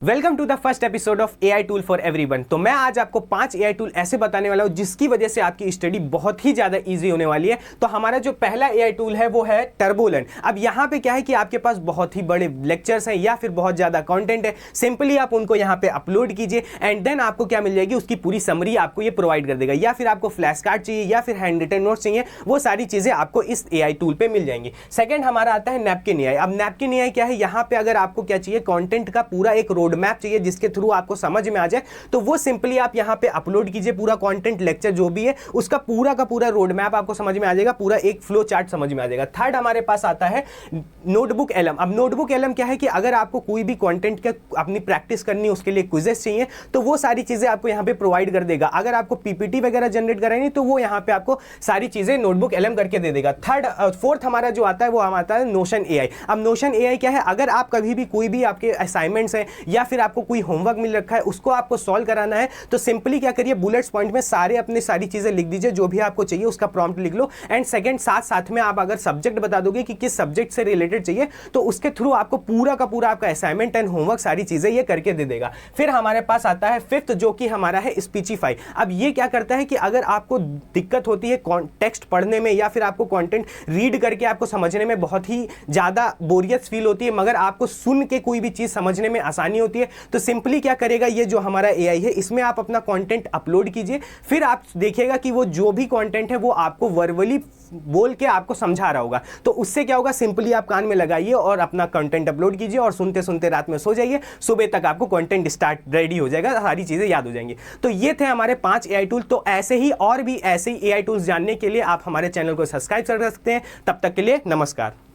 Welcome to the first episode of AI tool for everyone. तो मैं आज आपको 5 एआई टूल ऐसे बताने वाला हूं जिसकी वजह से आपकी स्टडी बहुत ही ज्यादा इजी होने वाली है। तो हमारा जो पहला एआई टूल है वो है टर्बोलेंट। अब यहां पे क्या है कि आपके पास बहुत ही बड़े लेक्चर्स हैं या फिर बहुत ज्यादा कंटेंट है, सिंपली आप उनको यहां पे अपलोड कीजिए एंड देन आपको क्या मिल जाएगी, उसकी पूरी समरी आपको ये प्रोवाइड कर देगा। या फिर आपको फ्लैश कार्ड चाहिए या फिर हैंड रिटन नोट्स चाहिए, वो सारी चीजें आपको इस एआई टूल पे मिल जाएंगी। सेकंड हमारा आता है नैपकिन एआई। अब नैपकिन एआई क्या है, यहां पे अगर आपको क्या चाहिए, कंटेंट का पूरा एक रोड मैप चाहिए जिसके थ्रू आपको समझ में आ जाए, तो वो सिंपली आप यहां पे अपलोड कीजिए। पूरा कंटेंट लेक्चर जो भी है उसका पूरा का पूरा रोड मैप आपको समझ में आ जाएगा, पूरा एक फ्लो चार्ट समझ में आ जाएगा। थर्ड हमारे पास आता है नोटबुक एलएम। अब नोटबुक एलएम क्या है कि अगर आपको कोई भी कंटेंट का अपनी प्रैक्टिस करनी है, उसके लिए क्विजेस चाहिए, तो वो सारी चीजें आपको यहां पे प्रोवाइड कर देगा। अगर आपको पीपीटी वगैरह जनरेट करानी तो वो यहां पे आपको सारी चीजें नोटबुक एलएम करके दे देगा। फोर्थ हमारा जो आता है वो आता है नोशन एआई। अब नोशन एआई क्या है, अगर आप कभी भी कोई भी आपके असाइनमेंट्स हैं या फिर आपको कोई होमवर्क मिल रखा है उसको आपको सॉल्व कराना है, तो सिंपली क्या करिए, बुलेट्स पॉइंट में अपनी सारी चीजें लिख दीजिए, जो भी आपको चाहिए उसका प्रॉम्प्ट लिख लो। एंड सेकंड, साथ में आप अगर सब्जेक्ट बता दोगे कि किस सब्जेक्ट से रिलेटेड चाहिए, तो उसके थ्रू आपको पूरा का पूरा आपका असाइनमेंट एंड होमवर्क सारी चीजें ये करके दे देगा। फिर हमारे पास आता है फिफ्थ, जो कि हमारा है स्पीचिफाई। अब ये क्या करता है कि अगर आपको दिक्कत होती है टेक्स्ट पढ़ने में या फिर आपको कंटेंट रीड करके आपको समझने में बहुत ही ज्यादा बोरियत फील होती है, मगर आपको सुन के कोई भी चीज समझने में आसानी होती है, तो सिंपली क्या करेगा, ये जो हमारा एआई है इसमें आप अपना कंटेंट अपलोड कीजिए। फिर आप देखिएगा कि वो जो भी कंटेंट है वो आपको वर्बली बोल के आपको समझा रहा होगा। तो उससे क्या होगा, सिंपली आप कान में लगाइए और अपना कंटेंट अपलोड कीजिए और सुनते सुनते रात में सो जाइए, सुबह तक आपको कंटेंट स्टार्ट रेडी हो जाएगा, सारी चीजें याद हो जाएंगी। तो ये थे हमारे 5 एआई टूल। तो ऐसे ही और भी ऐसे ही एआई टूल्स जानने के लिए आप हमारे चैनल को सब्सक्राइब कर सकते हैं। तब तक के लिए नमस्कार।